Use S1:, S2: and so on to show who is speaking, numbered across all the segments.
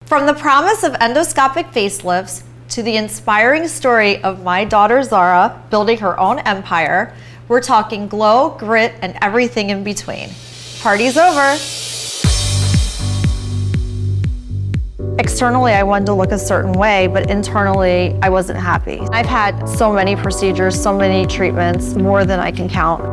S1: From the promise of endoscopic facelifts to the inspiring story of my daughter Zara building her own empire, we're talking glow, grit, and everything in between. Party's over. Externally, I wanted to look a certain way, but internally, I wasn't happy. I've had so many procedures, so many treatments, more than I can count.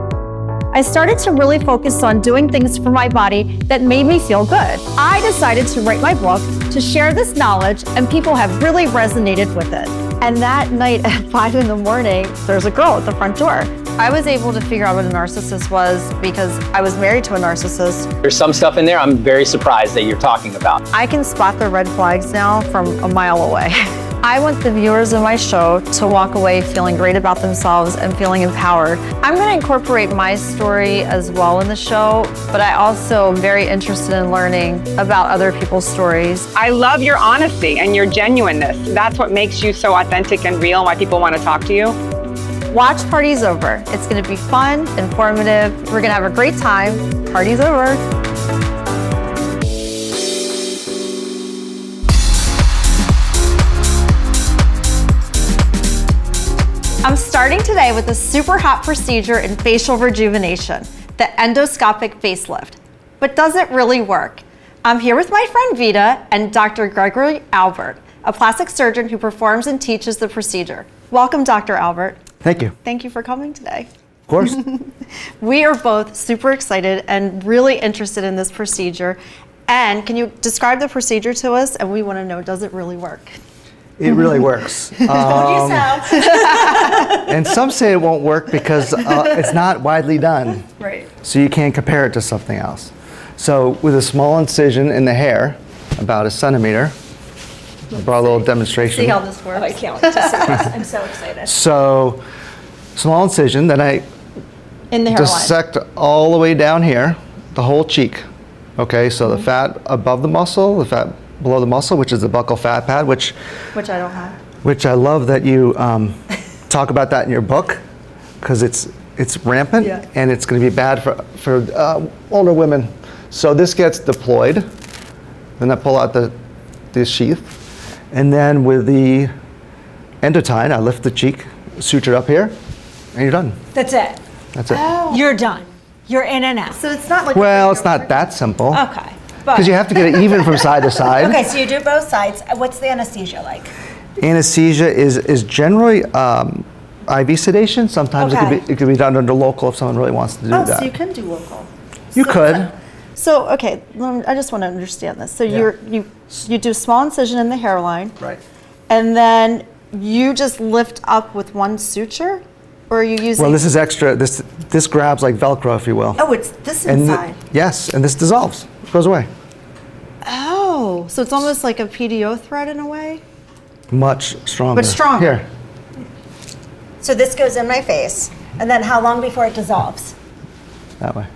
S1: I started to really focus on doing things for my body that made me feel good. I decided to write my book to share this knowledge, and people have really resonated with it. And that night at 5 in the morning, there's a girl at the front door. I was able to figure out what a narcissist was because I was married to a narcissist.
S2: There's some stuff in there I'm very surprised that you're talking about.
S1: I can spot the red flags now from a mile away. I want the viewers of my show to walk away feeling great about themselves and feeling empowered. I'm going to incorporate my story as well in the show, but I also am very interested in learning about other people's stories.
S3: I love your honesty and your genuineness. That's what makes you so authentic and real and why people want to talk to you.
S1: Watch Party's Over. It's going to be fun, informative. We're going to have a great time. Party's over. I'm starting today with a super hot procedure in facial rejuvenation, the endoscopic facelift. But does it really work? I'm here with my friend Vita and Dr. Gregory Albert, a plastic surgeon who performs and teaches the procedure. Welcome, Dr. Albert.
S4: Thank you.
S1: Thank you for coming today.
S4: Of course.
S1: We are both super excited and really interested in this procedure. And can you describe the procedure to us? And we want to know, does it really work?
S4: It really works. And some say it won't work because it's not widely done.
S1: Right.
S4: So you can't compare it to something else. So with a small incision in the hair, about a centimeter, I brought a little demonstration.
S1: See how this works.
S5: I can't wait to see this. I'm so excited.
S4: So small incision, then I
S1: In the hairline.
S4: dissect all the way down here, the whole cheek. Okay, so the fat above the muscle, the fat below the muscle, which is the buccal fat pad, which
S1: I don't have.
S4: Which I love that you talk about that in your book, because it's rampant,
S1: Yeah.
S4: and it's going to be bad for older women. So this gets deployed, then I pull out the sheath, and then with the endotine, I lift the cheek, suture up here, and you're done.
S5: That's it.
S4: That's it.
S5: You're done. You're in and out.
S1: So it's not like
S4: Well, it's not that simple,
S5: Okay.
S4: because you have to get it even from side to side.
S5: Okay, so you do both sides. What's the anesthesia like?
S4: Anesthesia is generally IV sedation. Sometimes
S5: Okay.
S4: it could be done under local if someone really wants to do that.
S1: So you can do local.
S4: You could.
S1: So okay, I just want to understand this. So
S4: Yeah.
S1: you do small incision in the hairline,
S4: Right.
S1: and then you just lift up with one suture, or are you using?
S4: Well, this is extra. This grabs like Velcro, if you will.
S1: Oh, it's this
S4: And
S1: inside.
S4: yes, and this dissolves. It goes away.
S1: Oh, so it's almost like a PDO thread in a way.
S4: Much stronger.
S1: But stronger.
S4: Here.
S5: So this goes in my face, and then how long before it dissolves?
S4: That way.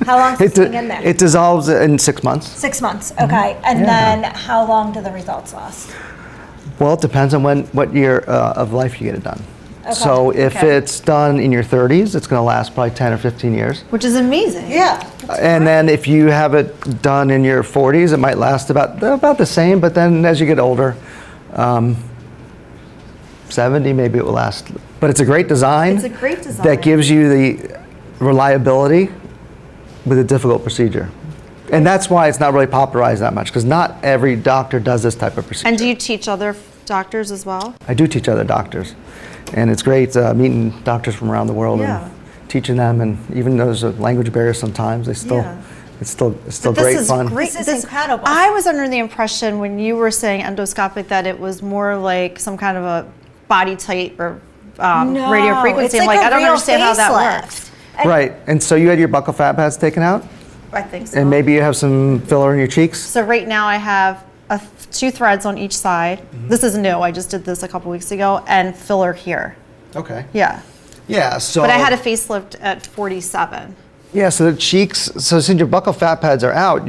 S5: How long is it staying in there?
S4: It dissolves in 6 months.
S5: 6 months, okay. And
S4: Yeah.
S5: then how long do the results last?
S4: Well, it depends on what year of life you get it done.
S5: Okay.
S4: So if
S5: Okay.
S4: it's done in your 30s, it's going to last probably 10 or 15 years.
S1: Which is amazing.
S5: Yeah.
S4: And then if you have it done in your 40s, it might last about the same. But then as you get older, 70 maybe it will last. But it's a great design.
S1: It's a great design.
S4: That gives you the reliability with a difficult procedure. And that's why it's not really popularized that much, because not every doctor does this type of procedure.
S1: And do you teach other doctors as well?
S4: I do teach other doctors. And it's great meeting doctors from around the world
S1: Yeah.
S4: and teaching them. And even though there's a language barrier sometimes, it's still great
S1: This is
S4: fun.
S1: great.
S5: This is incredible.
S1: I was under the impression when you were saying endoscopic that it was more like some kind of a body tight or radio frequency.
S5: It's
S1: I'm
S5: like
S1: like,
S5: a
S1: I don't
S5: real
S1: understand how that
S5: facelift.
S1: works.
S4: Right. And so you had your buccal fat pads taken out,
S1: I think so.
S4: and maybe you have some filler in your cheeks.
S1: So right now I have 2 threads on each side. This is new. I just did this a couple weeks ago, and filler here.
S4: Okay.
S1: Yeah.
S4: Yeah. So.
S1: But I had a facelift at 47.
S4: Yeah. So the cheeks. So since your buccal fat pads are out,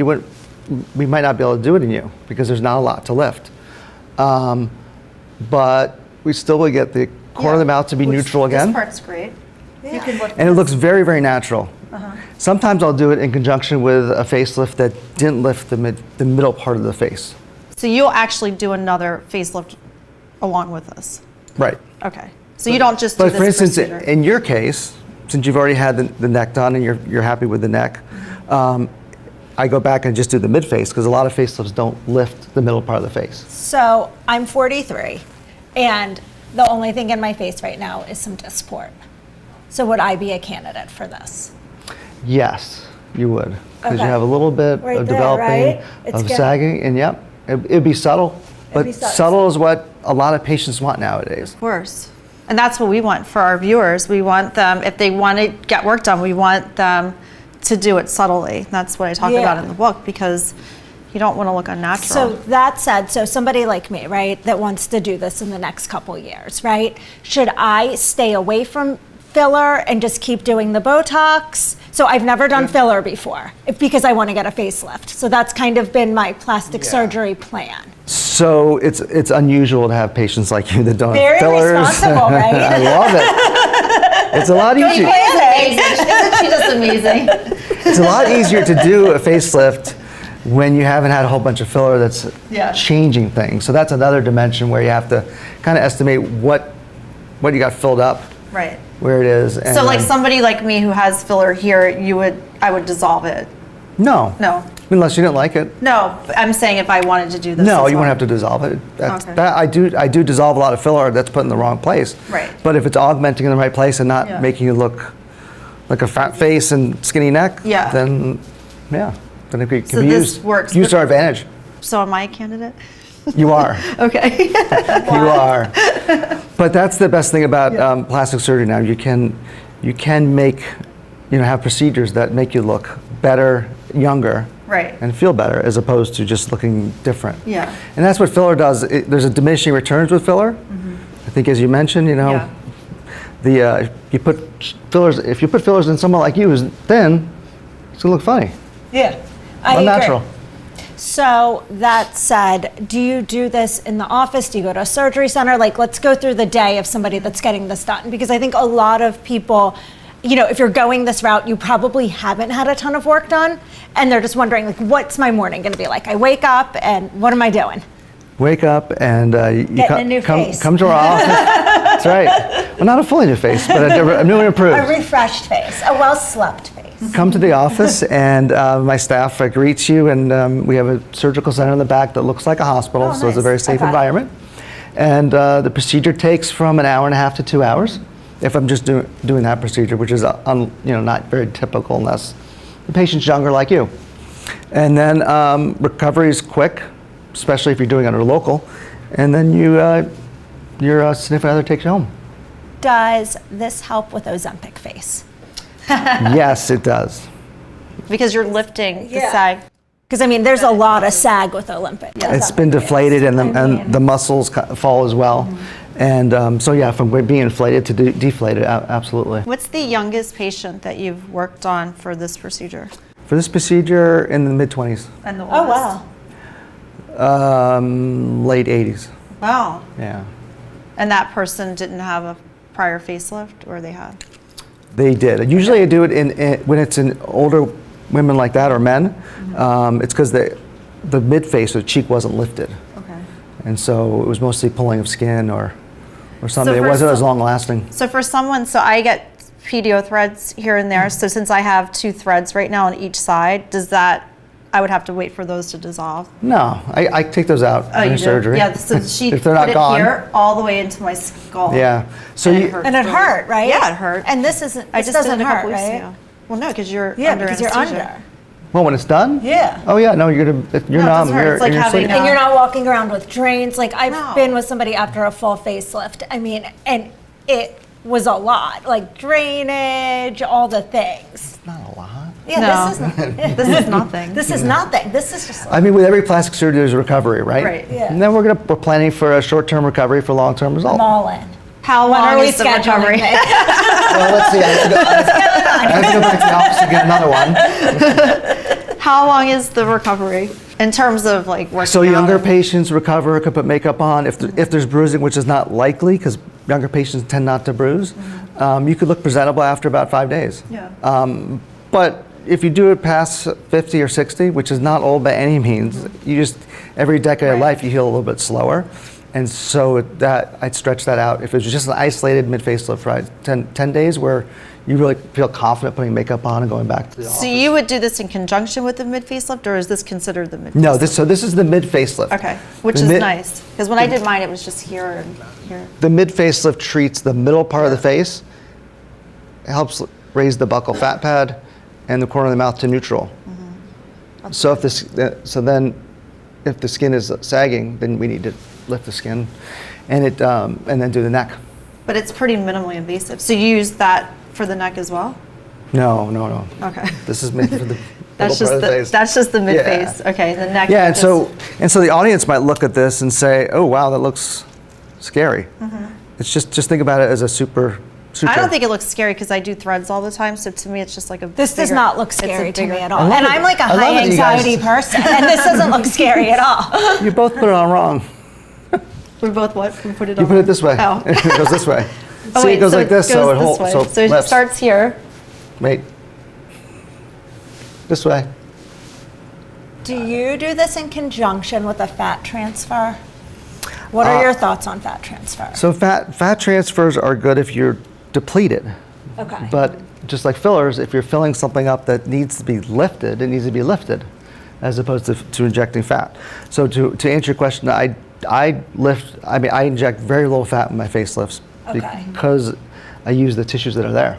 S4: we might not be able to do it in you because there's not a lot to lift. But we still will get the corner of the mouth to be neutral again.
S1: This part's great. You can lift
S4: And it looks very, very natural. Sometimes I'll do it in conjunction with a facelift that didn't lift the middle part of the face.
S1: So you'll actually do another facelift along with this.
S4: Right.
S1: Okay. So you don't just do
S4: But
S1: this
S4: for instance,
S1: procedure.
S4: in your case, since you've already had the neck done and you're happy with the neck, I go back and just do the midface because a lot of facelifts don't lift the middle part of the face.
S5: So I'm 43, and the only thing in my face right now is some disc port. So would I be a candidate for this?
S4: Yes, you would. Because
S5: Okay.
S4: you have a little bit
S5: Right
S4: of
S5: there,
S4: developing
S5: right? It's
S4: of
S5: getting-
S4: sagging, and yep, it'd be subtle. But
S5: be subtle.
S4: subtle is what a lot of patients want nowadays.
S1: Of course. And that's what we want for our viewers. We want them, if they want to get work done, we want them to do it subtly. That's what I talk
S5: Yeah.
S1: about in the book, because you don't want to look unnatural.
S5: So that said, so somebody like me, right, that wants to do this in the next couple years, right? Should I stay away from filler and just keep doing the Botox? So I've never done filler before because I want to get a facelift. So that's kind of been my plastic surgery plan.
S4: So it's unusual to have patients like you that don't
S5: Very
S4: have fillers.
S5: responsible, right?
S4: I love it. It's a lot easier.
S1: She does amazing.
S4: It's a lot easier to do a facelift when you haven't had a whole bunch of filler that's
S1: Yeah.
S4: changing things. So that's another dimension where you have to kind of estimate what you got filled up,
S1: Right.
S4: where it is. And
S1: So like
S4: then-
S1: somebody like me who has filler here, I would dissolve it.
S4: No.
S1: No.
S4: Unless you didn't like it.
S1: No, I'm saying if I wanted to do this.
S4: No,
S1: as
S4: you
S1: well.
S4: wouldn't have to dissolve it.
S1: Okay.
S4: I do dissolve a lot of filler that's put in the wrong place.
S1: Right.
S4: But if it's augmenting in the right place and not
S1: Yeah.
S4: making you look like a fat face and skinny neck,
S1: Yeah.
S4: then it can
S1: So
S4: be
S1: this
S4: used,
S1: works
S4: used
S1: with-
S4: to our advantage.
S1: So am I a candidate?
S4: You are.
S1: Okay.
S4: You are. But that's the best thing about plastic surgery now. You can make, have procedures that make you look better, younger,
S1: Right.
S4: and feel better, as opposed to just looking different.
S1: Yeah.
S4: And that's what filler does. There's a diminishing returns with filler. I think, as you mentioned,
S1: Yeah.
S4: if you put fillers in someone like you who's thin, it's gonna look funny,
S5: Yeah. I agree.
S4: unnatural.
S5: So that said, do you do this in the office? Do you go to a surgery center? Like, let's go through the day of somebody that's getting this done. Because I think a lot of people, if you're going this route, you probably haven't had a ton of work done. And they're just wondering, like, what's my morning going to be like? I wake up and what am I doing?
S4: Wake up and you
S5: Getting a new face.
S4: come to our office. That's right. Well, not a fully new face, but a new and improved.
S5: A refreshed face, a well-slept face.
S4: Come to the office and my staff greets you, and we have a surgical center in the back that looks like a hospital,
S5: Oh,
S4: so it's a
S5: nice.
S4: very safe
S5: Okay.
S4: environment. And the procedure takes from an hour and a half to 2 hours, if I'm just doing that procedure, which is not very typical unless the patient's younger like you. And then recovery is quick, especially if you're doing it under local, and then your significant other takes you home.
S5: Does this help with Ozempic face?
S4: Yes, it does.
S1: Because you're lifting the
S5: Yeah.
S1: sag.
S5: Because, there's a lot of sag with Olympic.
S4: It's been deflated, and the muscles fall as well. And from being inflated to deflated, absolutely.
S1: What's the youngest patient that you've worked on for this procedure?
S4: For this procedure, in the mid-20s,
S1: And the
S5: Oh, wow.
S4: late 80s.
S1: Wow.
S4: Yeah,
S1: And that person didn't have a prior facelift, or they had?
S4: they did. Usually, I do it when it's in older women like that or men. It's because the mid-face or the cheek wasn't lifted,
S1: Okay.
S4: and so it was mostly pulling of skin or something. It
S1: for
S4: wasn't as
S1: some-
S4: long-lasting.
S1: So for someone, so I get PDO threads here and there. So since I have 2 threads right now on each side, I would have to wait for those to dissolve?
S4: No, I take those out during
S1: you do?
S4: surgery.
S1: Yeah, so she
S4: if they're
S1: put
S4: not
S1: it
S4: gone.
S1: here all the way into my skull.
S4: Yeah. So
S1: And it
S4: you,
S1: hurt.
S5: And it hurt, right?
S1: Yeah, it hurt.
S5: And this isn't,
S1: I
S5: this
S1: just did
S5: doesn't
S1: it a
S5: hurt,
S1: couple weeks
S5: right?
S1: ago. Well, no, because you're
S5: Yeah,
S1: under
S5: because you're
S1: anesthesia.
S5: under.
S4: well, when it's done.
S5: Yeah.
S4: Oh yeah, no, you're
S1: No, it
S4: numb.
S1: doesn't hurt.
S4: You're,
S1: It's like
S4: in your
S1: having
S4: sleep.
S1: a-
S5: And you're not walking around with drains. Like, I've
S1: No.
S5: been with somebody after a full facelift. And it was a lot. Like, drainage, all the things.
S4: Not a lot.
S5: Yeah,
S1: No.
S5: this is nothing.
S1: This is nothing.
S5: This is nothing. This is just like,
S4: I mean, with every plastic surgery, there's a recovery, right?
S1: Right.
S5: Yeah.
S4: And then we're planning for a short-term recovery for long-term result.
S5: I'm all in.
S1: How
S5: When
S1: long
S5: are we
S1: is the
S5: scheduling
S1: recovery?
S5: this?
S4: Well, let's see. I have to go back to the office to get another one.
S1: How long is the recovery in terms of like working
S4: So
S1: out
S4: younger
S1: and-
S4: patients recover, could put makeup on. If there's bruising, which is not likely because younger patients tend not to bruise, you could look presentable after about 5 days.
S1: Yeah.
S4: But if you do it past 50 or 60, which is not old by any means, you just, every decade of life you heal a little bit slower. And so that I'd stretch that out. If it was just an isolated mid-facelift, right, 10 days where you really feel confident putting makeup on and going back to the office.
S1: So you would do this in conjunction with the mid-facelift, or is this considered the mid-facelift?
S4: No, this is the mid-facelift.
S1: Okay, which is nice. Because when I did mine, it was just here and here.
S4: The mid-facelift treats the middle part of the face. It helps raise the buccal fat pad and the corner of the mouth to neutral. So then if the skin is sagging, then we need to lift the skin and then do the neck.
S1: But it's pretty minimally invasive. So you use that for the neck as well?
S4: No.
S1: Okay.
S4: This is made for the
S1: That's
S4: middle part of the face.
S1: That's just the mid-face. Okay, the neck.
S4: Yeah, and so the audience might look at this and say, "Oh, wow, that looks scary." It's just think about it as a suture.
S1: I don't think it looks scary because I do threads all the time. So to me, it's just like a.
S5: This does not look scary to me at all.
S4: love
S5: And
S4: it.
S5: I'm like a
S4: I love
S5: high
S4: that you guys-
S5: anxiety person, and this doesn't look scary at all.
S4: You both put it on wrong.
S1: We both what? We put it
S4: You
S1: on.
S4: put it this way.
S1: Oh.
S4: It goes this way.
S1: Oh,
S4: See,
S1: wait,
S4: it goes like this, so it
S1: goes
S4: holds.
S1: way.
S4: So
S1: So it
S4: lifts.
S1: starts here.
S4: Wait. This way.
S5: Do you do this in conjunction with a fat transfer? What are your thoughts on fat transfer?
S4: So fat transfers are good if you're depleted.
S5: Okay.
S4: But just like fillers, if you're filling something up that needs to be lifted, it needs to be lifted, as opposed to injecting fat. So to answer your question, I inject very little fat in my facelifts
S5: Okay.
S4: because I use the tissues that are there.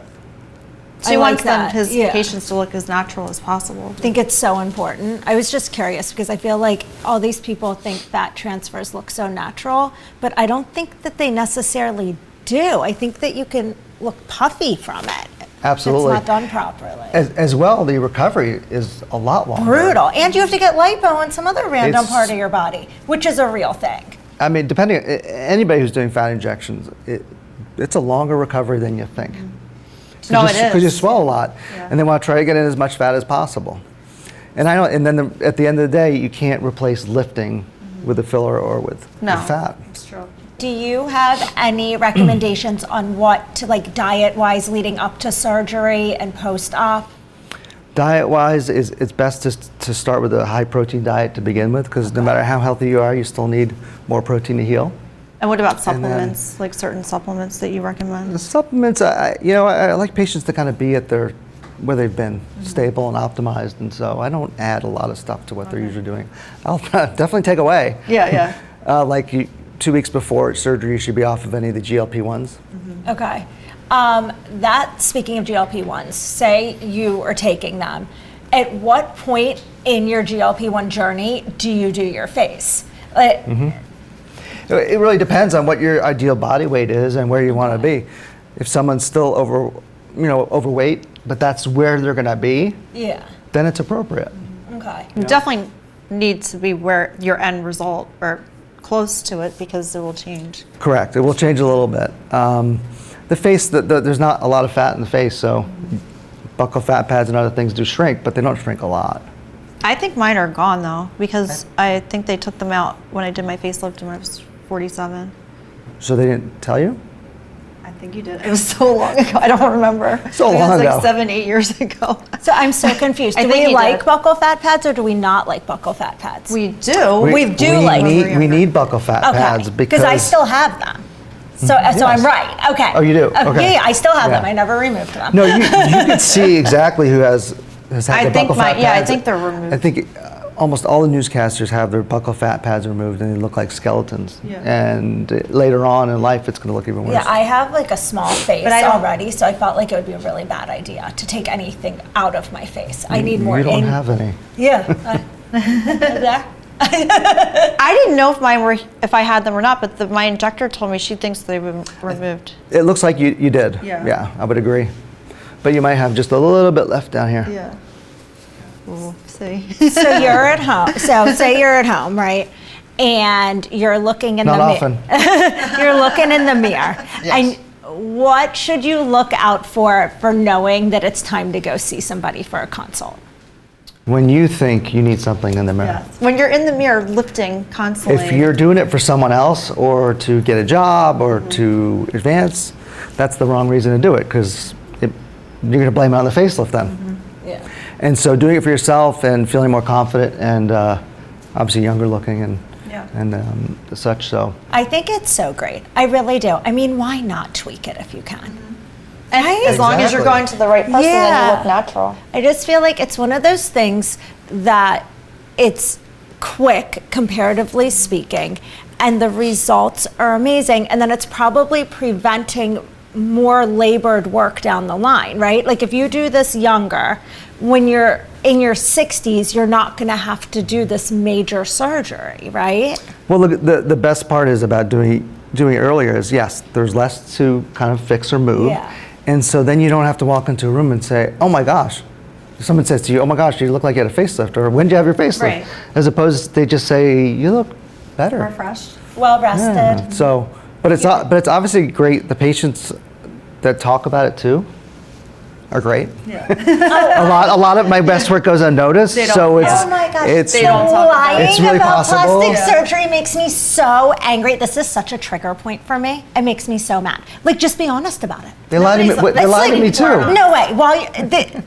S1: So he
S5: I like
S1: wants
S5: that,
S1: his
S5: yeah.
S1: patients to look as natural as possible.
S5: I think it's so important. I was just curious because I feel like all these people think fat transfers look so natural, but I don't think that they necessarily do. I think that you can look puffy from it.
S4: Absolutely.
S5: If it's not done properly.
S4: As well, the recovery is a lot longer.
S5: Brutal. And you have to get lipo in some other random
S4: It's-
S5: part of your body, which is a real thing.
S4: I mean, depending, anybody who's doing fat injections, it's a longer recovery than you think.
S1: No, it is.
S4: Because you swell a lot,
S1: Yeah.
S4: and they want to try to get in as much fat as possible. And at the end of the day, you can't replace lifting with a filler or with fat.
S1: It's true.
S5: Do you have any recommendations on what to like diet-wise leading up to surgery and post-op?
S4: Diet-wise, it's best to start with a high-protein diet to begin with, because no matter how healthy you are, you still need more protein to heal.
S1: And what about
S4: And then-
S1: supplements, like certain supplements that you recommend?
S4: The supplements, I like patients to kind of be at where they've been, stable and optimized, and so I don't add a lot of stuff to what they're usually doing. I'll definitely take away.
S1: Yeah.
S4: Like 2 weeks before surgery, you should be off of any of the GLP-1s.
S5: Okay. Speaking of GLP-1s, say you are taking them, at what point in your GLP-1 journey do you do your face?
S4: It really depends on what your ideal body weight is and where you want to be. If someone's still overweight, but that's where they're going to be,
S5: Yeah.
S4: then it's appropriate.
S5: Okay.
S1: You definitely need to be where your end result or close to it because it will change.
S4: Correct. It will change a little bit. The face, there's not a lot of fat in the face, so buccal fat pads and other things do shrink, but they don't shrink a lot.
S1: I think mine are gone though because I think they took them out when I did my facelift when I was 47.
S4: So they didn't tell you?
S1: I think you did. It was so long ago. I don't remember.
S4: So
S1: I think
S4: long
S1: it was
S4: ago.
S1: like 7-8 years ago.
S5: So I'm so confused.
S1: I
S5: Do
S1: think
S5: we
S1: you
S5: like
S1: did.
S5: buccal fat pads or do we not like buccal fat pads?
S1: We do.
S5: We do like-
S4: we need buccal fat pads because
S5: I still have them. So I'm right. Okay.
S4: Oh, you do? Okay.
S5: Yeah, I still have them.
S4: Yeah.
S5: I never removed them.
S4: No, you can see exactly who has had
S1: I
S4: the
S1: think
S4: buccal fat pads.
S1: I think they're removed.
S4: I think almost all the newscasters have their buccal fat pads removed and they look like skeletons.
S1: Yeah.
S4: And later on in life, it's going to look even worse.
S5: Yeah, I have like a small face
S1: But I don't-
S5: already, so I felt like it would be a really bad idea to take anything out of my face. I need more.
S4: You don't have any.
S5: Yeah. There.
S1: I didn't know if I had them or not, but my injector told me she thinks they've been removed.
S4: It looks like you did.
S1: Yeah.
S4: Yeah, I would agree. But you might have just a little bit left down here.
S1: Yeah. We'll see.
S5: So you're at home. So say you're at home, right? And you're looking in
S4: Not
S5: the
S4: often.
S5: You're looking in the mirror.
S4: Yes.
S5: And what should you look out for knowing that it's time to go see somebody for a consult?
S4: When you think you need something in the mirror.
S1: When you're in the mirror lifting constantly.
S4: If you're doing it for someone else or to get a job or to advance, that's the wrong reason to do it because you're going to blame it on the facelift then.
S5: Yeah.
S4: And so doing it for yourself and feeling more confident and obviously younger looking and such. So
S5: I think it's so great. I really do. I mean, why not tweak it if you can?
S1: And as long as you're going to the right person, then you look natural.
S5: I just feel like it's one of those things that it's quick, comparatively speaking, and the results are amazing. And then it's probably preventing more labored work down the line, right? Like if you do this younger, when you're in your 60s, you're not going to have to do this major surgery, right?
S4: well, look, the best part is about doing it earlier is yes, there's less to kind of fix or move, and so then you don't have to walk into a room and say, oh my gosh. Someone says to you, oh my gosh, you look like you had a facelift, or when did you have your facelift?
S1: Right.
S4: As opposed to they just say, you look better.
S1: Refreshed.
S5: Well rested.
S4: Yeah. So, but it's obviously great. The patients that talk about it too are great. Yeah. a lot of my best work goes unnoticed. So it's
S5: oh my gosh,
S4: it's
S5: lying
S4: it's really
S5: about
S4: possible.
S5: plastic surgery makes me so angry. This is such a trigger point for me. It makes me so mad. Like, just be honest about it.
S4: They lie to me. They lie to me too.
S5: No way.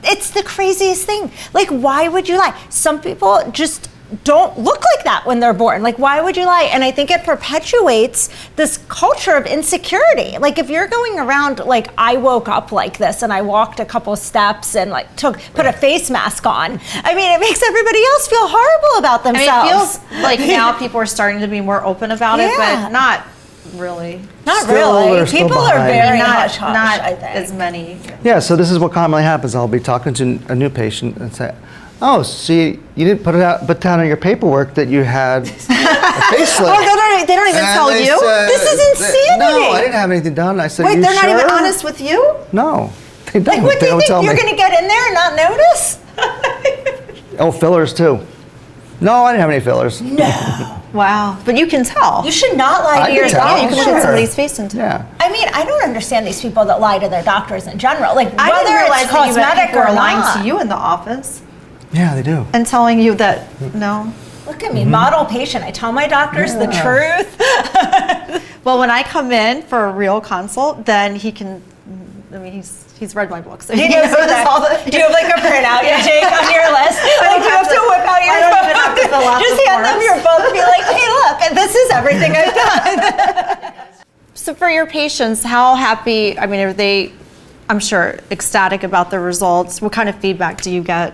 S5: It's the craziest thing. Like, why would you lie? Some people just don't look like that when they're born. Like, why would you lie? And I think it perpetuates this culture of insecurity. Like, if you're going around like, I woke up like this and I walked a couple steps and like put a face mask on, I mean, it makes everybody else feel horrible about themselves.
S1: I mean, it feels like now people are starting to be more open about it, but not really.
S5: Not
S4: Still,
S5: really.
S4: we're still
S5: People are
S4: behind.
S5: very
S1: Not
S5: hush-hush, I think.
S1: as many.
S4: Yeah. So this is what commonly happens. I'll be talking to a new patient and say, oh, see, you didn't put down on your paperwork that you had a facelift.
S1: Oh, they don't even tell you?
S5: This is insanity.
S4: No, I didn't have anything done. I said,
S1: Wait,
S4: you
S1: they're
S4: sure?
S1: not even honest with you?
S4: No, they don't.
S5: Like, what do
S4: They
S5: you
S4: don't
S5: think?
S4: tell
S5: You're
S4: me.
S5: going to get in there and not notice?
S4: Oh, fillers too. No, I didn't have any fillers.
S5: No.
S1: Wow. But you can tell.
S5: You should not lie
S4: I
S5: to your
S4: can tell.
S1: Yeah, you can look
S5: doctor.
S1: at somebody's face and tell.
S4: Yeah.
S5: I mean, I don't understand these people that lie to their doctors in general. Like,
S1: I didn't
S5: whether
S1: realize
S5: it's
S1: that even
S5: cosmetic
S1: people
S5: or
S1: are lying
S5: not.
S1: to you in the office
S4: Yeah, they do.
S1: and telling you that no.
S5: Look at me, model patient. I tell my doctors the truth.
S1: Well, when I come in for a real consult, then he can. I mean, he's read my book, so
S5: He knows all the, do you have like a printout you take on your list? Like, you have to whip out your
S1: I don't
S5: phone.
S1: even have to fill out
S5: Just
S1: the
S5: hand them
S1: forms.
S5: your phone and be like, hey, look, this is everything I've done.
S1: So for your patients, how happy? I mean, are they? I'm sure ecstatic about the results. What kind of feedback do you get?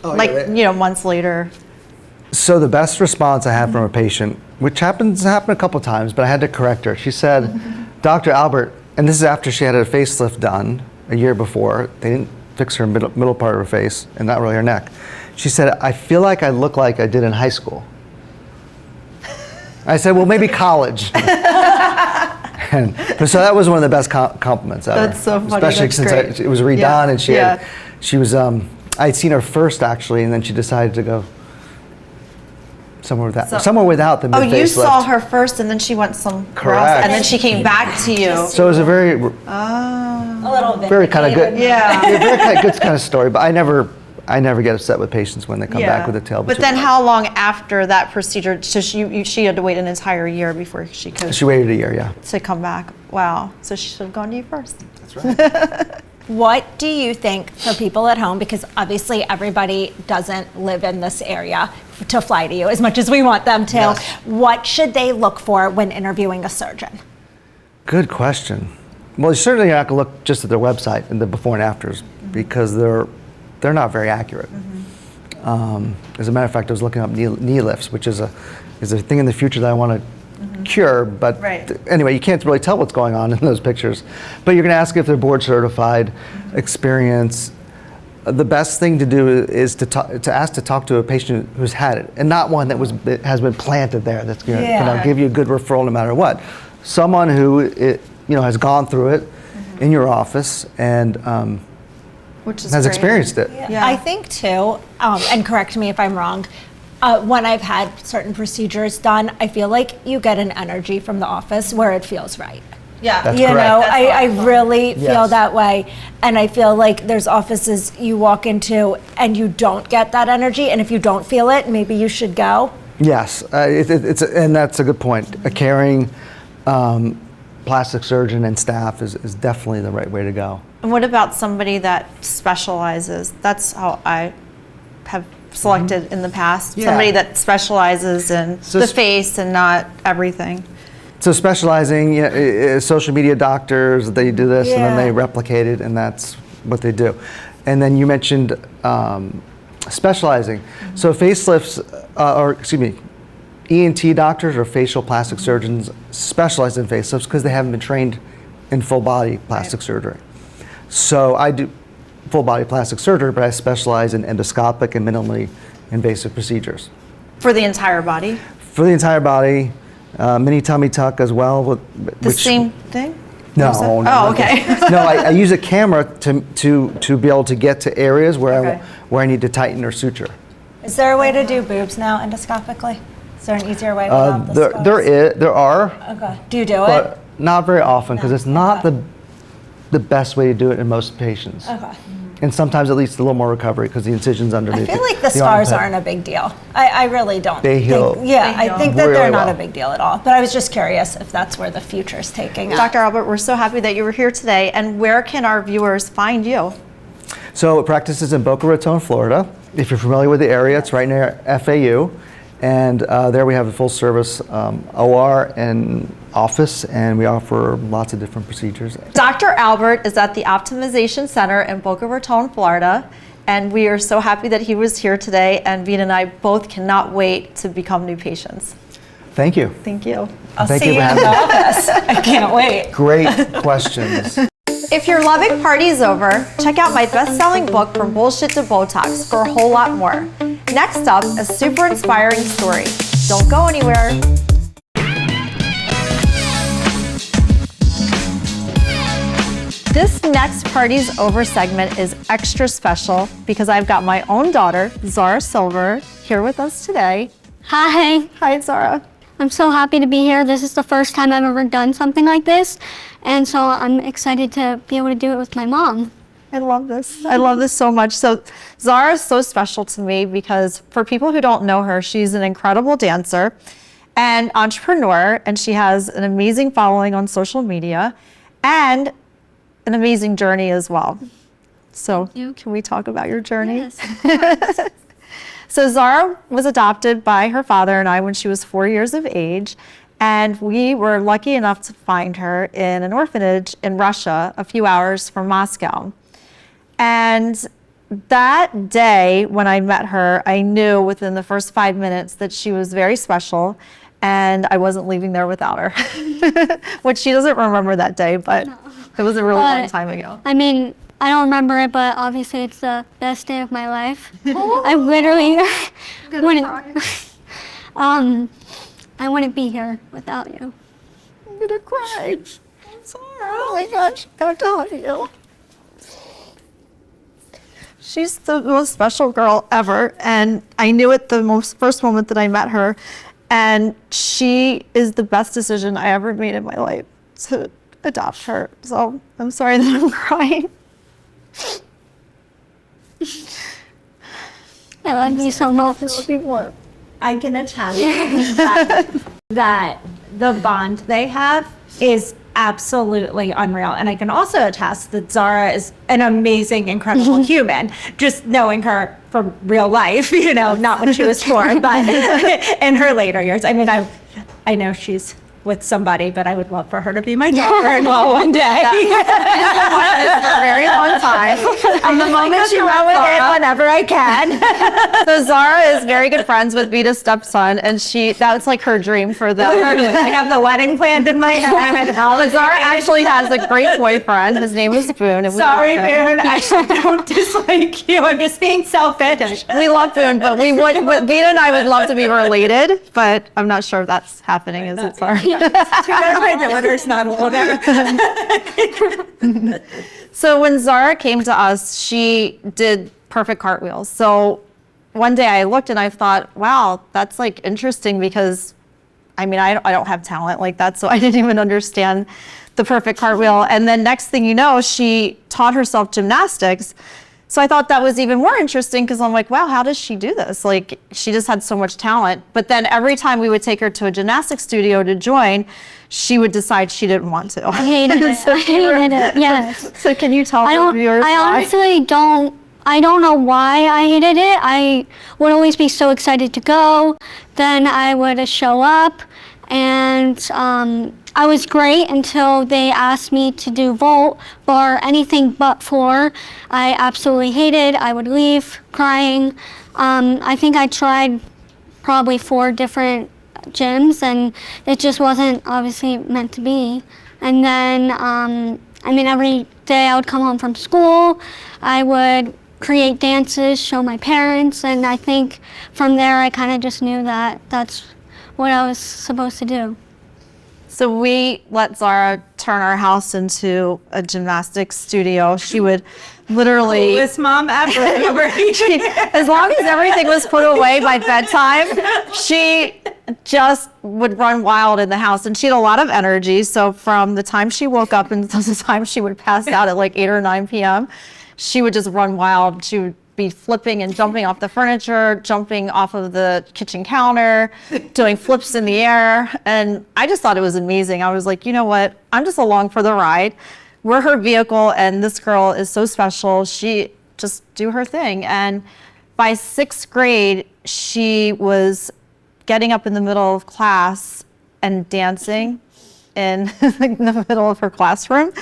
S1: Months later.
S4: So the best response I had from a patient, which happened a couple times, but I had to correct her. She said, Dr. Albert, and this is after she had a facelift done a year before. They didn't fix her middle part of her face and not really her neck. She said, I feel like I look like I did in high school. I said, well, maybe college. And so that was one of the best compliments ever.
S1: That's so funny.
S4: Especially
S1: That's
S4: since
S1: great.
S4: it was redone
S1: Yeah.
S4: and she was, I'd seen her first actually, and then she decided to go somewhere without the mid-facelift.
S1: Oh, you saw her first, and then she went somewhere else,
S4: Correct.
S1: and then she came back to you.
S4: So it was a very,
S5: A little bit.
S4: very kind of good,
S1: Yeah.
S4: very kind of good kind of story. But I never get upset with patients when they come back with a tail.
S1: But then, how long after that procedure? So she had to wait an entire year before she could
S4: She waited a year, yeah.
S1: to come back. Wow. So she should have gone to you first.
S4: That's right.
S5: What do you think for people at home, because obviously everybody doesn't live in this area to fly to you as much as we want them to.
S4: Yes.
S5: What should they look for when interviewing a surgeon?
S4: Good question. Well, you certainly not going to look just at their website and the before and afters because they're not very accurate. As a matter of fact, I was looking up knee lifts, which is a thing in the future that I want to cure, but anyway, you can't really tell what's going on in those pictures. But you're going to ask if they're board certified, experience. The best thing to do is to ask to talk to a patient who's had it, and not one that has been planted there. That's going to give you a good referral no matter what. Someone who has gone through it in your office and
S1: Which is
S4: has
S1: great.
S4: experienced it.
S1: Yeah.
S5: I think too, and correct me if I'm wrong, when I've had certain procedures done, I feel like you get an energy from the office where it feels right.
S1: Yeah.
S4: That's
S5: You
S4: correct.
S5: know,
S1: That's how
S5: I
S1: I feel.
S5: really feel
S4: Yes.
S5: that way. And I feel like there's offices you walk into and you don't get that energy. And if you don't feel it, maybe you should go.
S4: Yes, and that's a good point. A caring plastic surgeon and staff is definitely the right way to go.
S1: And what about somebody that specializes? That's how I have selected in the past.
S4: Yeah.
S1: Somebody that specializes in
S4: So
S1: the face and not everything.
S4: So specializing, social media doctors, they do this and then they replicate it, and that's what they do. And then you mentioned specializing. So facelifts, ENT doctors or facial plastic surgeons specialize in facelifts because they haven't been trained in full body plastic surgery. So I do full body plastic surgery, but I specialize in endoscopic and minimally invasive procedures.
S1: For the entire body?
S4: For the entire body, mini tummy tuck as well.
S1: The same thing?
S4: No.
S1: Oh, okay.
S4: No, I use a camera to be able to get to areas where I need to tighten or suture.
S5: Is there a way to do boobs now endoscopically? Is there an easier way without the scars?
S4: There are.
S5: Okay. Do you do it?
S4: But not very often because it's not the best way to do it in most patients.
S5: Okay.
S4: And sometimes it leads to a little more recovery because the incision's underneath.
S5: I feel like the scars aren't a big deal. I really don't.
S4: They heal.
S5: I think that
S4: really
S5: they're not
S4: well.
S5: a big deal at all. But I was just curious if that's where the future's taking us.
S1: Dr. Albert, we're so happy that you were here today. And where can our viewers find you?
S4: So it practices in Boca Raton, Florida. If you're familiar with the area, it's right near FAU. And there we have a full service OR and office, and we offer lots of different procedures.
S1: Dr. Albert is at the Optimization Center in Boca Raton, Florida. And we are so happy that he was here today. And Vita and I both cannot wait to become new patients.
S4: Thank you.
S1: Thank you.
S5: I'll
S4: Thank
S5: see
S4: you
S5: you
S4: for
S5: in the
S4: having me.
S5: office. I can't wait.
S4: Great questions.
S1: If you're loving Parties Over, check out my best-selling book, From Bullshit to Botox, for a whole lot more. Next up, a super inspiring story. Don't go anywhere. This next Parties Over segment is extra special because I've got my own daughter, Zara Silver, here with us today.
S6: Hi.
S1: Hi, Zara.
S6: I'm so happy to be here. This is the first time I've ever done something like this, and so I'm excited to be able to do it with my mom.
S1: I love this. I love this so much. So Zara is so special to me because for people who don't know her, she's an incredible dancer and entrepreneur, and she has an amazing following on social media and an amazing journey as well. So can we talk about your journey?
S6: Yes.
S1: So Zara was adopted by her father and I when she was 4 years of age. And we were lucky enough to find her in an orphanage in Russia, a few hours from Moscow. And that day when I met her, I knew within the first 5 minutes that she was very special and I wasn't leaving there without her. Which she doesn't remember that day, but it was a really long time ago.
S6: I mean, I don't remember it, but obviously it's the best day of my life. I literally I wouldn't be here without you.
S1: I'm gonna cry. I'm sorry. Oh my gosh, I'm telling you. She's the most special girl ever, and I knew it the first moment that I met her, and she is the best decision I ever made in my life to adopt her. So I'm sorry that I'm crying.
S6: I love you so much.
S5: I can attest that the bond they have is absolutely unreal. And I can also attest that Zara is an amazing, incredible human. Just knowing her from real life, not when she was 4, but in her later years. I mean, I know she's with somebody, but I would love for her to be my daughter-in-law one day.
S1: For a very long time.
S5: And the moment she went with it, whenever I can.
S1: So Zara is very good friends with Vita's stepson, and that's like her dream for them.
S5: I have the wedding planned in my head.
S1: But Zara actually has a great boyfriend. His name is Boone. And
S5: Sorry, Boone. I don't dislike you. I'm just being selfish.
S1: We love Boone, but Vita and I would love to be related, but I'm not sure if that's happening, is it, Zara?
S5: My daughter's not older.
S1: So when Zara came to us, she did perfect cartwheels. So one day I looked and I thought, wow, that's like interesting because I mean, I don't have talent like that, so I didn't even understand the perfect cartwheel. And then next thing you know, she taught herself gymnastics. So I thought that was even more interesting because I'm like, wow, how does she do this? Like, she just had so much talent. But then every time we would take her to a gymnastics studio to join, she would decide she didn't want to.
S6: I hated it. I hated it. Yes.
S1: So can you tell the viewers
S6: I
S1: why?
S6: honestly don't. I don't know why I hated it. I would always be so excited to go. Then I would show up, and I was great until they asked me to do vault, bar, anything but floor. I absolutely hated. I would leave crying. I think I tried probably 4 different gyms, and it just wasn't obviously meant to be. And then, every day I would come home from school, I would create dances, show my parents, and I think from there I kind of just knew that that's what I was supposed to do.
S1: So we let Zara turn our house into a gymnastics studio. She would literally,
S3: Coolest mom ever.
S1: as long as everything was put away by bedtime, she just would run wild in the house. And she had a lot of energy. So from the time she woke up until the time she would pass out at like 8 or 9 p.m., she would just run wild. She would be flipping and jumping off the furniture, jumping off of the kitchen counter, doing flips in the air. And I just thought it was amazing. I was like, you know what? I'm just along for the ride. We're her vehicle, and this girl is so special. She just do her thing. And by 6th grade, she was getting up in the middle of class and dancing in the middle of her classroom.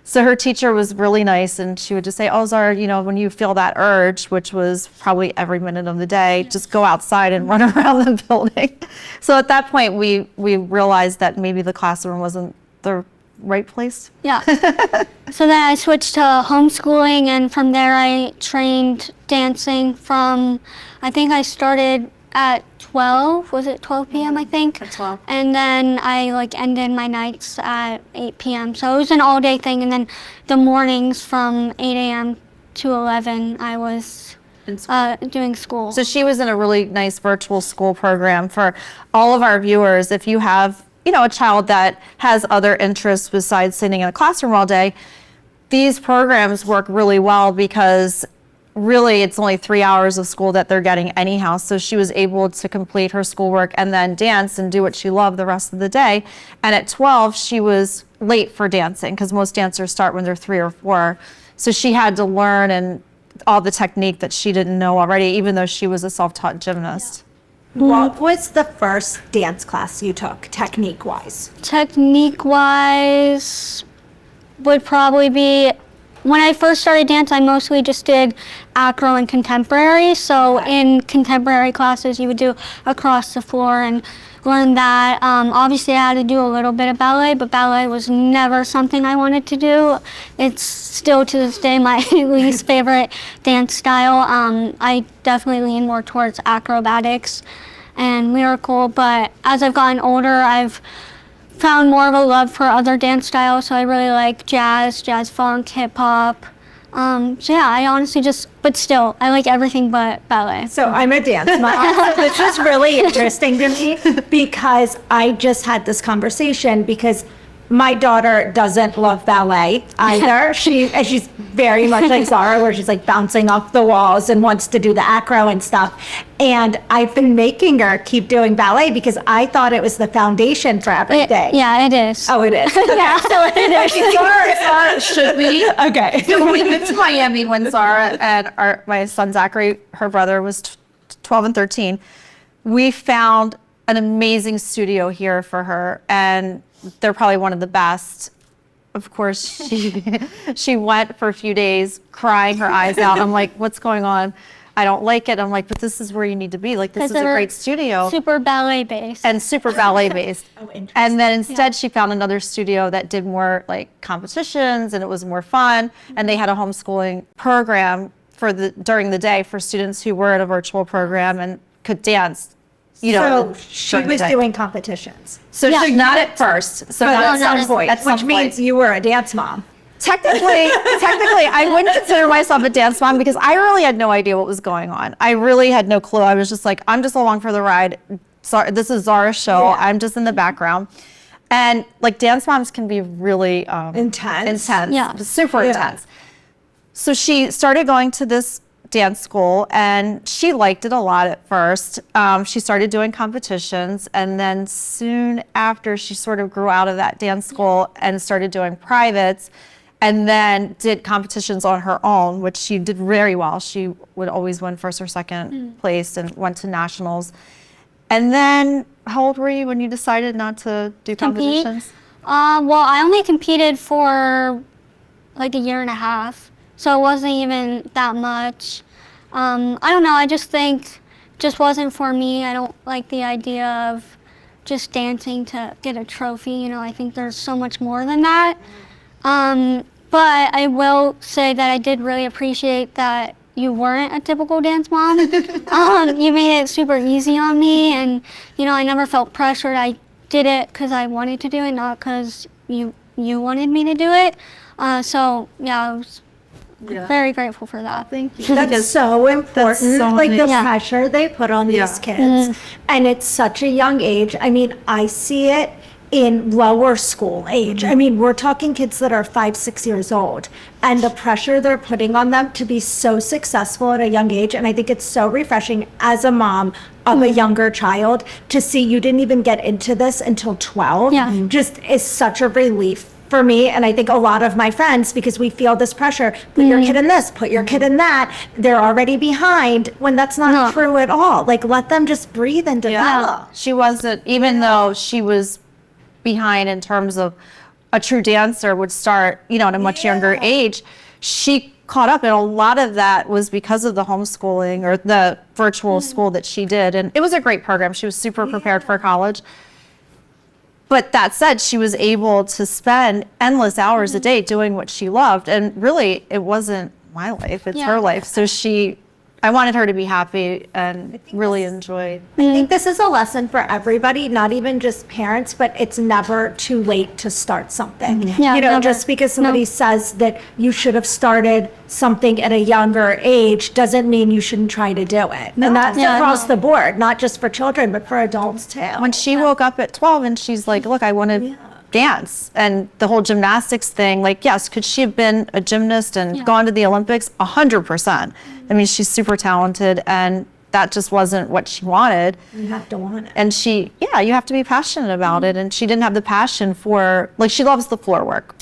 S1: So her teacher was really nice, and she would just say, oh, Zara, when you feel that urge, which was probably every minute of the day, just go outside and run around the building. So at that point, we realized that maybe the classroom wasn't the right place.
S6: Yeah. So then I switched to homeschooling, and from there I trained dancing from, I think I started at 12, was it 12 p.m. I think?
S1: At 12.
S6: And then I ended my nights at 8 p.m. So it was an all day thing, and then the mornings from 8 a.m. to 11 I was doing school.
S1: So she was in a really nice virtual school program. For all of our viewers, if you have a child that has other interests besides sitting in a classroom all day, these programs work really well because really it's only 3 hours of school that they're getting anyhow. So she was able to complete her schoolwork and then dance and do what she loved the rest of the day. And at 12, she was late for dancing because most dancers start when they're 3 or 4. So she had to learn and all the technique that she didn't know already, even though she was a self-taught gymnast.
S5: What was the first dance class you took, technique-wise?
S6: Technique-wise would probably be, when I first started dance, I mostly just did acro and contemporary. So in contemporary classes, you would do across the floor and learn that. Obviously, I had to do a little bit of ballet, but ballet was never something I wanted to do. It's still to this day my least favorite dance style. I definitely lean more towards acrobatics and lyrical, but as I've gotten older, I've found more of a love for other dance styles. So I really like jazz funk, hip hop. So yeah, I honestly but still, I like everything but ballet.
S5: So I'm a dance mom. This is really interesting to me because I just had this conversation because my daughter doesn't love ballet either. She's very much like Zara, where she's like bouncing off the walls and wants to do the acro and stuff. And I've been making her keep doing ballet because I thought it was the foundation for everything.
S6: Yeah, it is.
S5: Oh, it is.
S6: Yeah, so it is.
S1: Zara should be.
S5: Okay.
S1: So we moved to Miami when Zara and my son Zachary, her brother, was 12 and 13. We found an amazing studio here for her, and they're probably one of the best. Of course, she went for a few days crying her eyes out. I'm like, what's going on? I don't like it. I'm like, but this is where you need to be. Like, this is a great studio.
S6: Super ballet based.
S1: And super ballet based.
S5: Oh, interesting.
S1: And then instead she found another studio that did more like competitions, and it was more fun. And they had a homeschooling program during the day for students who were at a virtual program and could dance.
S5: So she was doing competitions.
S1: So
S6: Yeah.
S1: not at first. So not at some point.
S5: Which means you were a dance mom.
S1: Technically, I wouldn't consider myself a dance mom because I really had no idea what was going on. I really had no clue. I was just like, I'm just along for the ride. This is Zara's show.
S5: Yeah.
S1: I'm just in the background. And like dance moms can be really
S5: Intense.
S6: Yeah.
S1: super
S5: Yeah.
S1: intense. So she started going to this dance school, and she liked it a lot at first. She started doing competitions, and then soon after she sort of grew out of that dance school and started doing privates, and then did competitions on her own, which she did very well. She would always win first or second place and went to nationals. And then how old were you when you decided not to do competitions?
S6: Well, I only competed for like a year and a half. So it wasn't even that much. I don't know, I just think just wasn't for me. I don't like the idea of just dancing to get a trophy. You know, I think there's so much more than that. But I will say that I did really appreciate that you weren't a typical dance mom. You made it super easy on me, and you know, I never felt pressured. I did it because I wanted to do it, not because you wanted me to do it. So yeah, I was very grateful for that.
S1: Thank you.
S5: That's so important,
S1: so
S5: like the
S1: nice.
S5: pressure they put on these kids. And it's such a young age. I mean, I see it in lower school age. I mean, we're talking kids that are 5, 6 years old, and the pressure they're putting on them to be so successful at a young age. And I think it's so refreshing as a mom of a younger child to see you didn't even get into this until 12.
S6: Yeah.
S5: Just is such a relief for me, and I think a lot of my friends, because we feel this pressure, put your kid in this, put your kid in that, they're already behind, when that's not true at all. Like, let them just breathe and develop.
S1: She wasn't, even though she was behind in terms of a true dancer would start, you know, at a much younger age, she caught up, and a lot of that was because of the homeschooling or the virtual school that she did. And it was a great program. She was super prepared for college. But that said, she was able to spend endless hours a day doing what she loved. And really, it wasn't my life, it's her life. So I wanted her to be happy and really enjoy.
S5: I think this is a lesson for everybody, not even just parents, but it's never too late to start something.
S6: Yeah,
S5: you know,
S6: never.
S5: just because somebody says that you should have started something at a younger age doesn't mean you shouldn't try to do it. And that's across the board, not just for children, but for adults too.
S1: When she woke up at 12 and she's like, look, I want to dance, and the whole gymnastics thing, like, yes, could she have been a gymnast and gone to the Olympics? 100%. I mean, she's super talented, and that just wasn't what she wanted.
S5: You have to want it.
S1: And you have to be passionate about it. And she didn't have the passion for, like, she loves the floor work,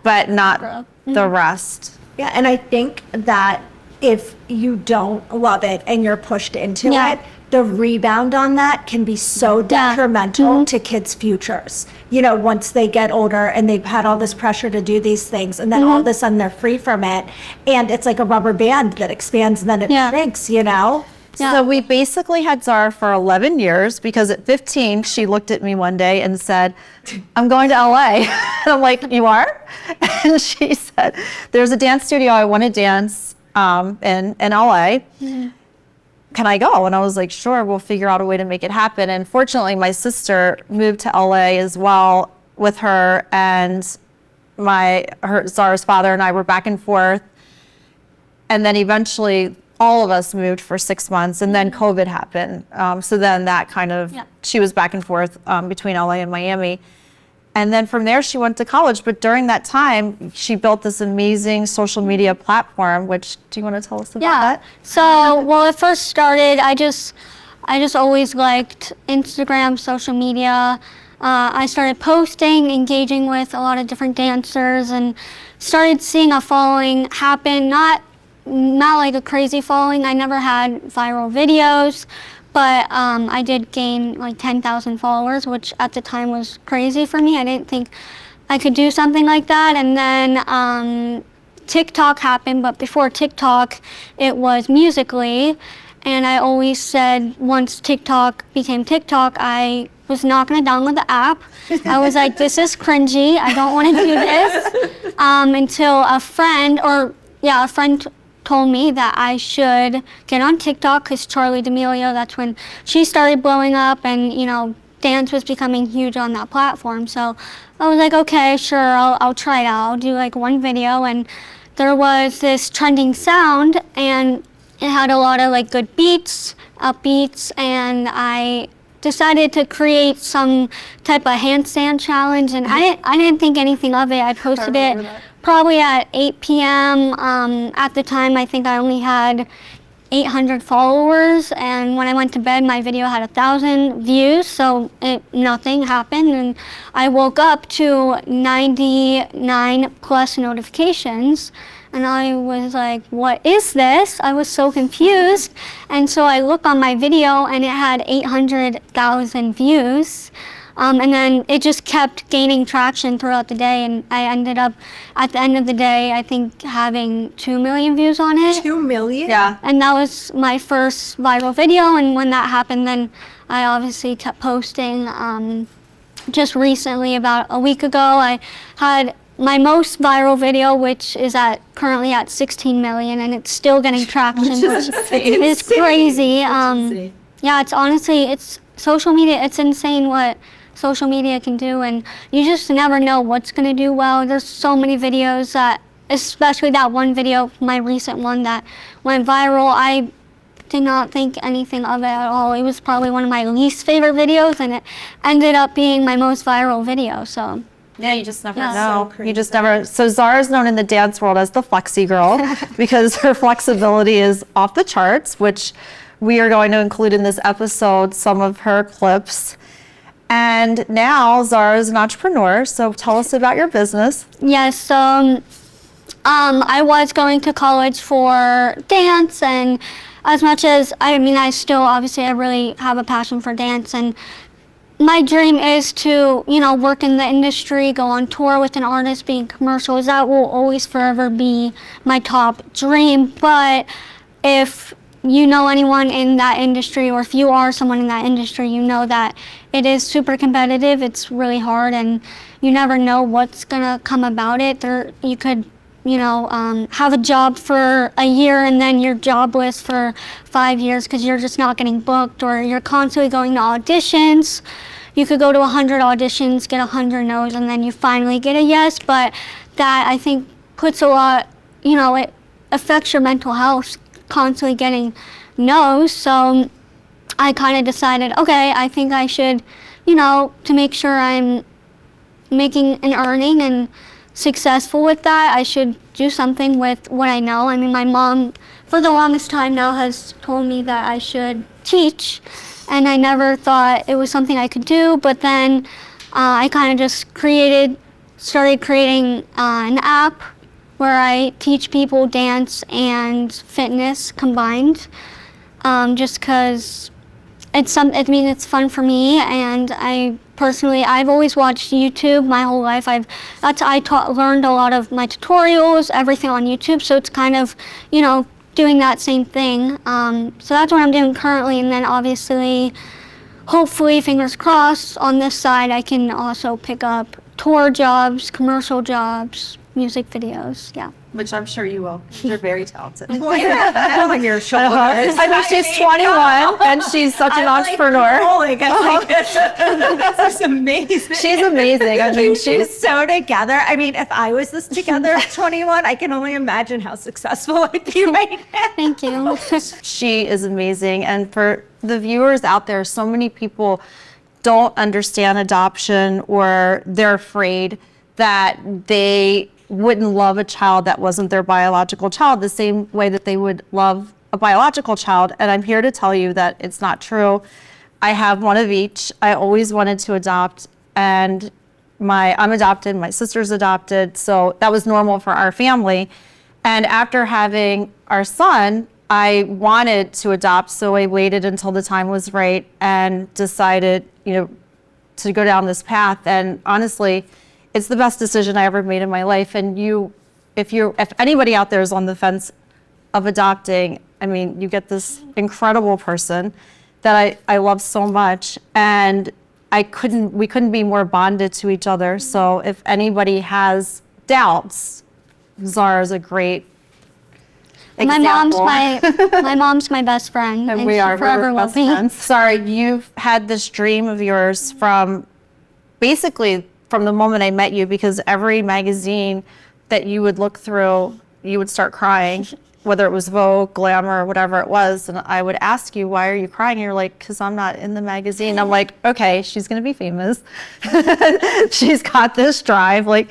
S1: but not the rest.
S5: Yeah, and I think that if you don't love it and you're pushed into it, the rebound on that can be so detrimental to kids' futures. You know, once they get older and they've had all this pressure to do these things, and then all of a sudden they're free from it, and it's like a rubber band that expands and then it shrinks, you know?
S1: So we basically had Zara for 11 years, because at 15, she looked at me one day and said, I'm going to LA. And I'm like, you are? And she said, there's a dance studio I want to dance in LA. Can I go? And I was like, sure, we'll figure out a way to make it happen. And fortunately, my sister moved to LA as well with her, and Zara's father and I were back and forth. And then eventually all of us moved for 6 months, and then COVID happened. So then that kind of, she was back and forth between LA and Miami. And then from there, she went to college. But during that time, she built this amazing social media platform, which, do you want to tell us about that?
S6: So, well, it first started, I just always liked Instagram, social media. I started posting, engaging with a lot of different dancers, and started seeing a following happen, not like a crazy following. I never had viral videos, but I did gain like 10,000 followers, which at the time was crazy for me. I didn't think I could do something like that. And then TikTok happened, but before TikTok, it was Musical.ly. And I always said once TikTok became TikTok, I was not going to download the app. I was like, this is cringy. I don't want to do this. Until a friend told me that I should get on TikTok, because Charlie D'Amelio, that's when she started blowing up, and you know, dance was becoming huge on that platform. So I was like, okay, sure, I'll try it out. I'll do like one video, and there was this trending sound, and it had a lot of like good beats, upbeats, and I decided to create some type of handstand challenge, and I didn't think anything of it. I posted it probably at 8 p.m. At the time, I think I only had 800 followers, and when I went to bed, my video had 1,000 views, so nothing happened, and I woke up to 99 plus notifications, and I was like, what is this? I was so confused, and so I looked on my video, and it had 800,000 views. And then it just kept gaining traction throughout the day, and I ended up, at the end of the day, I think having 2 million views on it.
S5: 2 million?
S1: Yeah.
S6: And that was my first viral video, and when that happened, then I obviously kept posting. Just recently, about a week ago, I had my most viral video, which is currently at 16 million, and it's still getting traction. It's crazy. Yeah, it's social media, it's insane what social media can do, and you just never know what's gonna do well. There's so many videos that, especially that one video, my recent one that went viral, I did not think anything of it at all. It was probably one of my least favorite videos, and it ended up being my most viral video, so.
S1: Yeah, you just never
S6: Yeah.
S1: know. You just never. So Zara's known in the dance world as the flexi girl because her flexibility is off the charts, which we are going to include in this episode some of her clips. And now Zara is an entrepreneur, so tell us about your business.
S6: Yes, I was going to college for dance, and as much as, I really have a passion for dance, and my dream is to, work in the industry, go on tour with an artist, be in commercials. That will always forever be my top dream. But if you know anyone in that industry, or if you are someone in that industry, you know that it is super competitive. It's really hard, and you never know what's gonna come about it. You could, have a job for a year and then you're jobless for 5 years because you're just not getting booked, or you're constantly going to auditions. You could go to 100 auditions, get 100 no's, and then you finally get a yes. But that, I think, puts a lot, it affects your mental health, constantly getting no's. So I kind of decided, okay, I think I should, to make sure I'm making an earning and successful with that, I should do something with what I know. I mean, my mom, for the longest time now, has told me that I should teach, and I never thought it was something I could do. But then I kind of just started creating an app where I teach people dance and fitness combined, just because it's fun for me, and I've always watched YouTube my whole life. Learned a lot of my tutorials, everything on YouTube, so it's kind of, doing that same thing. So that's what I'm doing currently, and then obviously, hopefully, fingers crossed, on this side I can also pick up tour jobs, commercial jobs, music videos, yeah.
S1: Which I'm sure you will. You're very talented.
S5: On your shoulders.
S1: I mean, she's 21 and she's such an entrepreneur.
S5: That's amazing.
S1: She's amazing. I mean, she's
S5: so together. I mean, if I was this together at 21, I can only imagine how successful I'd be right now.
S6: Thank you.
S1: She is amazing. And for the viewers out there, so many people don't understand adoption, or they're afraid that they wouldn't love a child that wasn't their biological child the same way that they would love a biological child. And I'm here to tell you that it's not true. I have one of each. I always wanted to adopt, and I'm adopted, my sister's adopted, so that was normal for our family. And after having our son, I wanted to adopt, so I waited until the time was right and decided, to go down this path. And honestly, it's the best decision I ever made in my life. And if anybody out there is on the fence of adopting, I mean, you get this incredible person that I love so much, and we couldn't be more bonded to each other. So if anybody has doubts, Zara's a great example.
S6: My mom's my best friend,
S1: and we are
S6: forever
S1: best
S6: loving.
S1: friends. Zara, you've had this dream of yours from the moment I met you, because every magazine that you would look through, you would start crying, whether it was Vogue, Glamour, whatever it was. And I would ask you, why are you crying? And you're like, because I'm not in the magazine. I'm like, okay, she's going to be famous. She's got this drive. Like,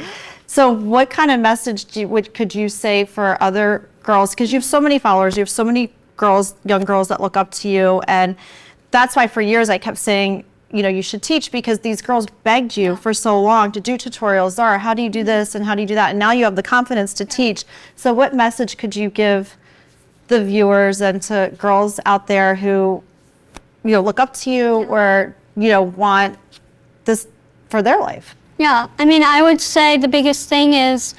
S1: So what kind of message could you say for other girls? Because you have so many followers, you have so many girls, young girls that look up to you. And that's why for years I kept saying, you know, you should teach, because these girls begged you for so long to do tutorials. Zara, how do you do this and how do you do that? And now you have the confidence to teach. So what message could you give the viewers and to girls out there who, you know, look up to you or, you know, want this for their life?
S6: Yeah, I mean, I would say the biggest thing is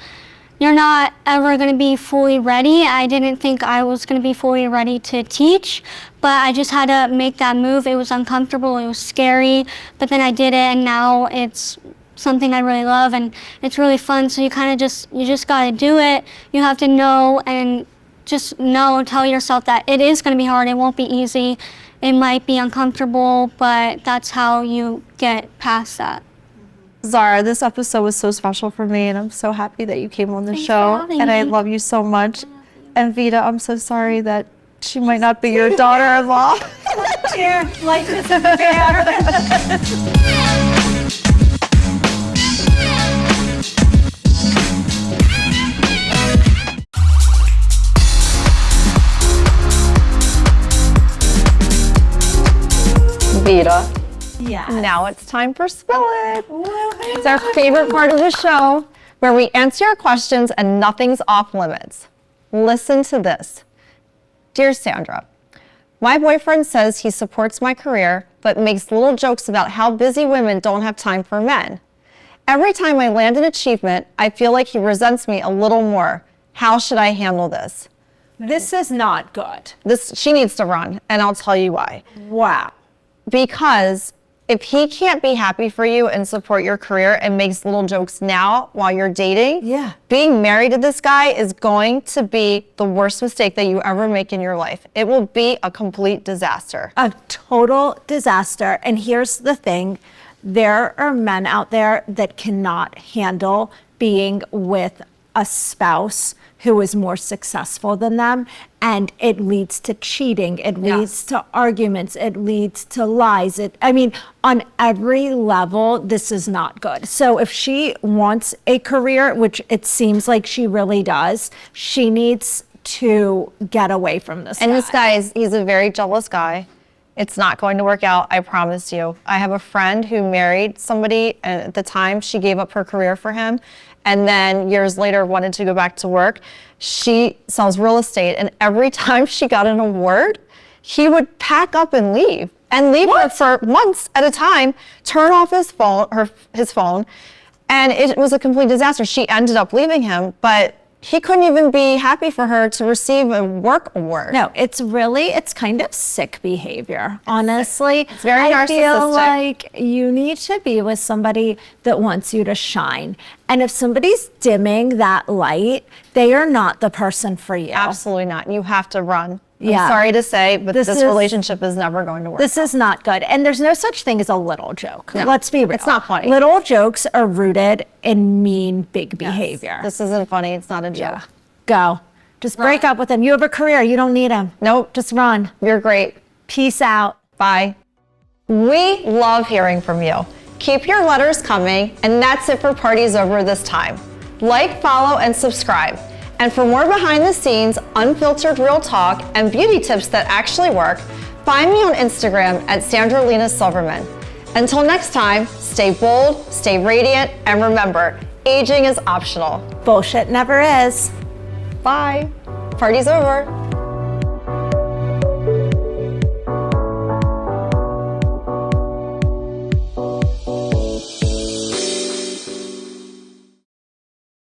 S6: you're not ever going to be fully ready. I didn't think I was going to be fully ready to teach, but I just had to make that move. It was uncomfortable, it was scary, but then I did it, and now it's something I really love, and it's really fun. So you kind of just got to do it. You have to know, and just know, tell yourself that it is going to be hard. It won't be easy. It might be uncomfortable, but that's how you get past that.
S1: Zara, this episode was so special for me, and I'm so happy that you came on the show. And I love you so much. And Vita, I'm so sorry that she might not be your daughter-in-law.
S5: Dear, life isn't fair.
S1: Vita.
S5: Yeah.
S1: Now it's time for Spill It. It's our favorite part of the show, where we answer your questions and nothing's off limits. Listen to this. Dear Sandra, my boyfriend says he supports my career, but makes little jokes about how busy women don't have time for men. Every time I land an achievement, I feel like he resents me a little more. How should I handle this?
S5: This is not good.
S1: She needs to run, and I'll tell you why.
S5: Wow.
S1: Because if he can't be happy for you and support your career and makes little jokes now while you're dating, being married to this guy is going to be the worst mistake that you ever make in your life. It will be a complete disaster.
S5: A total disaster. And here's the thing. There are men out there that cannot handle being with a spouse who is more successful than them, and it leads to cheating, it leads to arguments, it leads to lies. I mean, on every level, this is not good. So if she wants a career, which it seems like she really does, she needs to get away from this guy.
S1: And this guy, he's a very jealous guy. It's not going to work out, I promise you. I have a friend who married somebody, and at the time she gave up her career for him, and then years later wanted to go back to work. She sells real estate, and every time she got an award, he would pack up and leave her for months at a time, turn off his phone, and it was a complete disaster. She ended up leaving him, but he couldn't even be happy for her to receive a work award.
S5: No, it's kind of sick behavior, honestly.
S1: It's very narcissistic.
S5: I feel like you need to be with somebody that wants you to shine. And if somebody's dimming that light, they are not the person for you.
S1: Absolutely not. You have to run. I'm sorry to say, but this relationship is never going to work.
S5: This is not good. And there's no such thing as a little joke. No, let's be real.
S1: It's not funny.
S5: Little jokes are rooted in mean, big behavior.
S1: This isn't funny. It's not a joke.
S5: Yeah. Go. Just break up with him. You have a career. You don't need him.
S1: Nope.
S5: Just run.
S1: You're great.
S5: Peace out.
S1: Bye. We love hearing from you. Keep your letters coming. And that's it for Parties Over this time. Like, follow, and subscribe. And for more behind the scenes, unfiltered real talk, and beauty tips that actually work, find me on Instagram at Sandra Lena Silverman. Until next time, stay bold, stay radiant, and remember, aging is optional.
S5: Bullshit never is.
S1: Bye. Party's over.